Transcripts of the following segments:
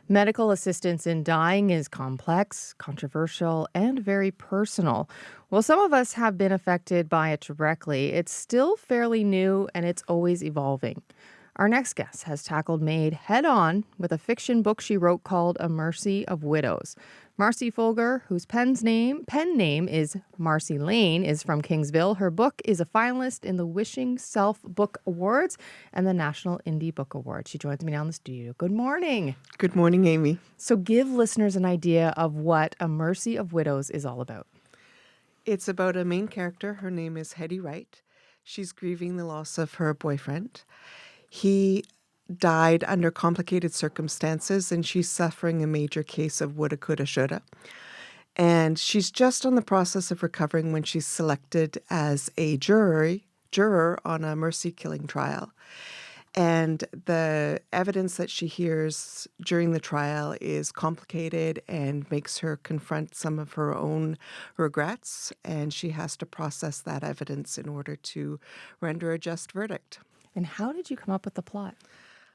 Medical assistance in dying is complex, controversial, and very personal. While some of us have been affected by it directly, it's still fairly new and it's always evolving. Our next guest has tackled MAID head on with a fiction book she wrote called A Mercy of Widows. Marcy Fogar, whose pen name is Marcy Lane, is from Kingsville. Her book is a finalist in the Wishing Self Book Awards and the National Indie Book Award. She joins me now in the studio. Good morning. Good morning, Amy. So give listeners an idea of what A Mercy of Widows is all about. It's about a main character. Her name is Hetty Wright. She's grieving the loss of her boyfriend. He died under complicated circumstances, and she's suffering a major case of woulda, coulda, shoulda. And she's just on the process of recovering when she's selected as a juror on a mercy killing trial. And the evidence that she hears during the trial is complicated and makes her confront some of her own regrets. And she has to process that evidence in order to render a just verdict. And how did you come up with the plot?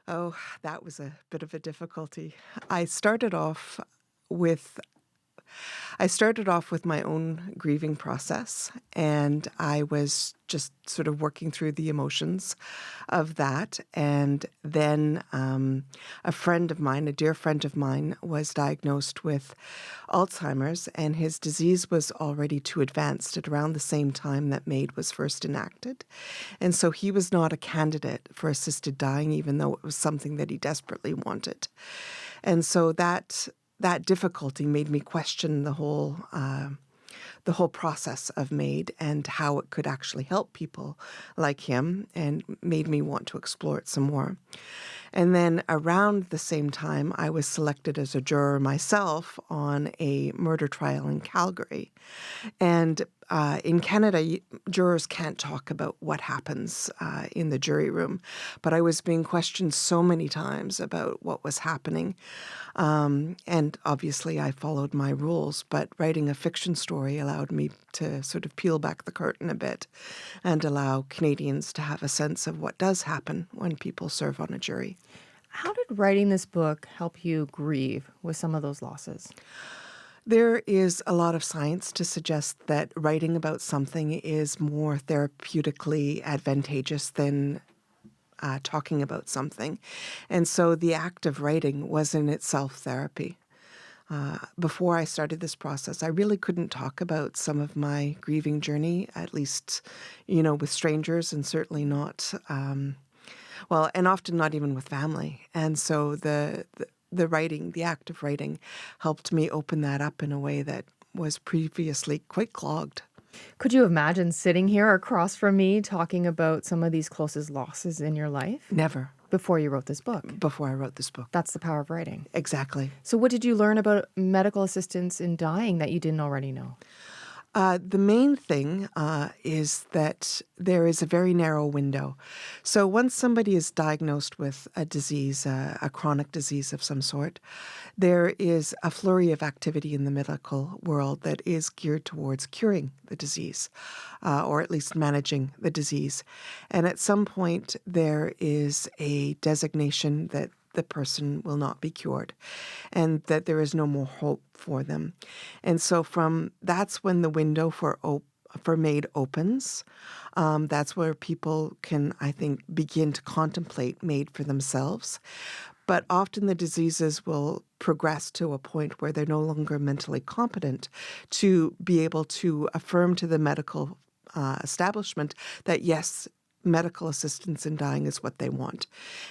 Oh, that was a bit of a difficulty. I started off with my own grieving process, and I was just sort of working through the emotions of that. And then a dear friend of mine, was diagnosed with Alzheimer's, and his disease was already too advanced at around the same time that MAID was first enacted. And so he was not a candidate for assisted dying, even though it was something that he desperately wanted. And so that difficulty made me question the whole process of MAID and how it could actually help people like him, and made me want to explore it some more. And then around the same time, I was selected as a juror myself on a murder trial in Calgary. And in Canada, jurors can't talk about what happens in the jury room. But I was being questioned so many times about what was happening. And obviously, I followed my rules. But writing a fiction story allowed me to sort of peel back the curtain a bit and allow Canadians to have a sense of what does happen when people serve on a jury. How did writing this book help you grieve with some of those losses? There is a lot of science to suggest that writing about something is more therapeutically advantageous than talking about something. And so the act of writing was in itself therapy. Before I started this process, I really couldn't talk about some of my grieving journey, at least, with strangers, and certainly not, and often not even with family. And so the act of writing, helped me open that up in a way that was previously quite clogged. Could you imagine sitting here across from me talking about some of these closest losses in your life? Never. Before you wrote this book? Before I wrote this book. That's the power of writing. Exactly. So what did you learn about medical assistance in dying that you didn't already know? The main thing is that there is a very narrow window. So once somebody is diagnosed with a disease, a chronic disease of some sort, there is a flurry of activity in the medical world that is geared towards curing the disease, or at least managing the disease. And at some point, there is a designation that the person will not be cured, and that there is no more hope for them. And so that's when the window for MAID opens. That's where people can, I think, begin to contemplate MAID for themselves. But often the diseases will progress to a point where they're no longer mentally competent to be able to affirm to the medical establishment that, yes, medical assistance in dying is what they want.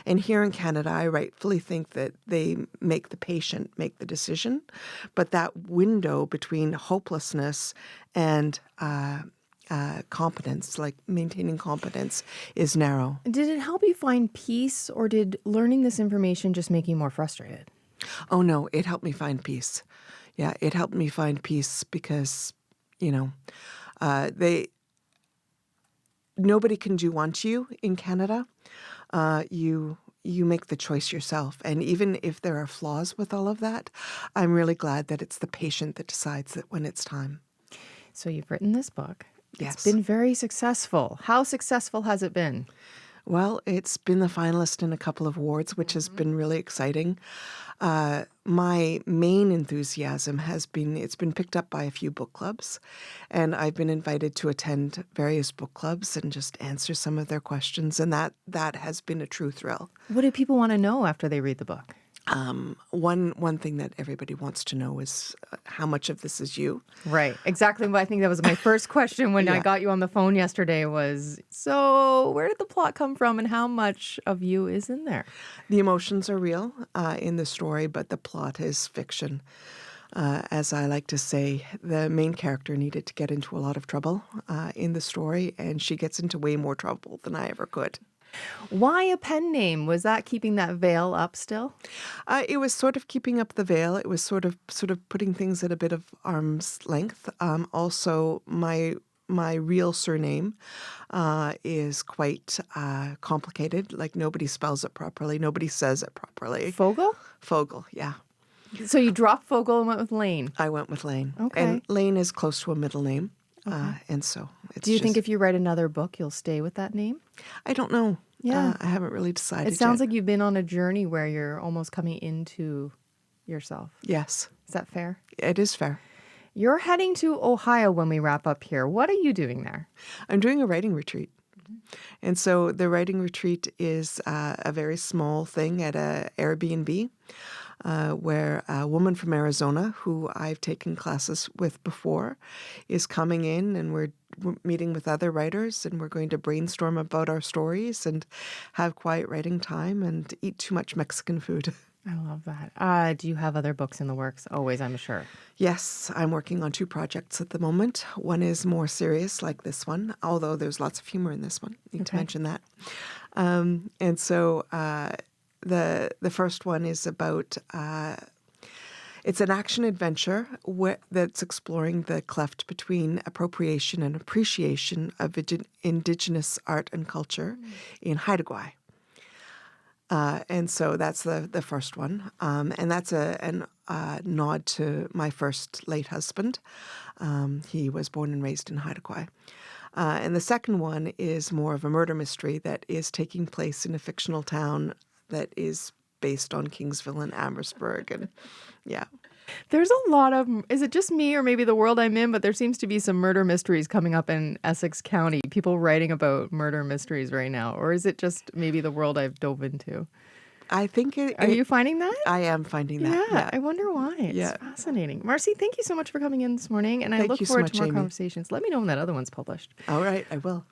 And here in Canada, I rightfully think that they make the patient make the decision, but that window between hopelessness and competence, like maintaining competence, is narrow. Did it help you find peace, or did learning this information just make you more frustrated? Oh, no, it helped me find peace. Yeah, it helped me find peace because, nobody can do unto you in Canada. You make the choice yourself. And even if there are flaws with all of that, I'm really glad that it's the patient that decides that when it's time. So you've written this book. Yes. It's been very successful. How successful has it been? Well, it's been the finalist in a couple of awards, which has been really exciting. My main enthusiasm has been it's been picked up by a few book clubs, and I've been invited to attend various book clubs and just answer some of their questions, and that has been a true thrill. What do people want to know after they read the book? One thing that everybody wants to know is how much of this is you. Right. Exactly. I think that was my first question when I Yeah. got you on the phone yesterday was, so where did the plot come from and how much of you is in there? The emotions are real in the story, but the plot is fiction. As I like to say, the main character needed to get into a lot of trouble in the story, and she gets into way more trouble than I ever could. Why a pen name? Was that keeping that veil up still? It was sort of keeping up the veil. It was sort of putting things at a bit of arm's length. Also, my real surname is quite complicated. Like nobody spells it properly. Nobody says it properly. Fogel? Fogel, yeah. So you dropped Fogel and went with Lane. I went with Lane. Okay. And Lane is close to a middle name. And so it's Do you think just- if you write another book, you'll stay with that name? I don't know. Yeah. I haven't really decided It sounds yet. like you've been on a journey where you're almost coming into yourself. Yes, Is that fair? it is fair. You're heading to Ohio when we wrap up here. What are you doing there? I'm doing a writing retreat. And so the writing retreat is a very small thing at a Airbnb where a woman from Arizona who I've taken classes with before is coming in, and we're meeting with other writers, and we're going to brainstorm about our stories and have quiet writing time and eat too much Mexican food. I love that. Do you have other books in the works? Always, I'm sure. Yes, I'm working on two projects at the moment. One is more serious, like this one, although there's lots of humor in this one. Need to Okay. mention that. And so the first one is about it's an action adventure that's exploring the cleft between appropriation and appreciation of Indigenous art and culture in Haida. And so that's the first one. And that's a nod to my first late husband. He was born and raised in Haida. And the second one is more of a murder mystery that is taking place in a fictional town that is based on Kingsville and Amherstburg. And yeah. There's a lot of, is it just me or maybe the world I'm in, but there seems to be some murder mysteries coming up in Essex County, people writing about murder mysteries right now. Or is it just maybe the world I've dove into? I think Are you finding that? I am finding that. Yeah, I wonder why. It's Yeah. fascinating. Marcy, thank you so much for coming in this morning, and I Thank look you so forward much, to more Amy. conversations. Let me know when that other one's published. All right, I will.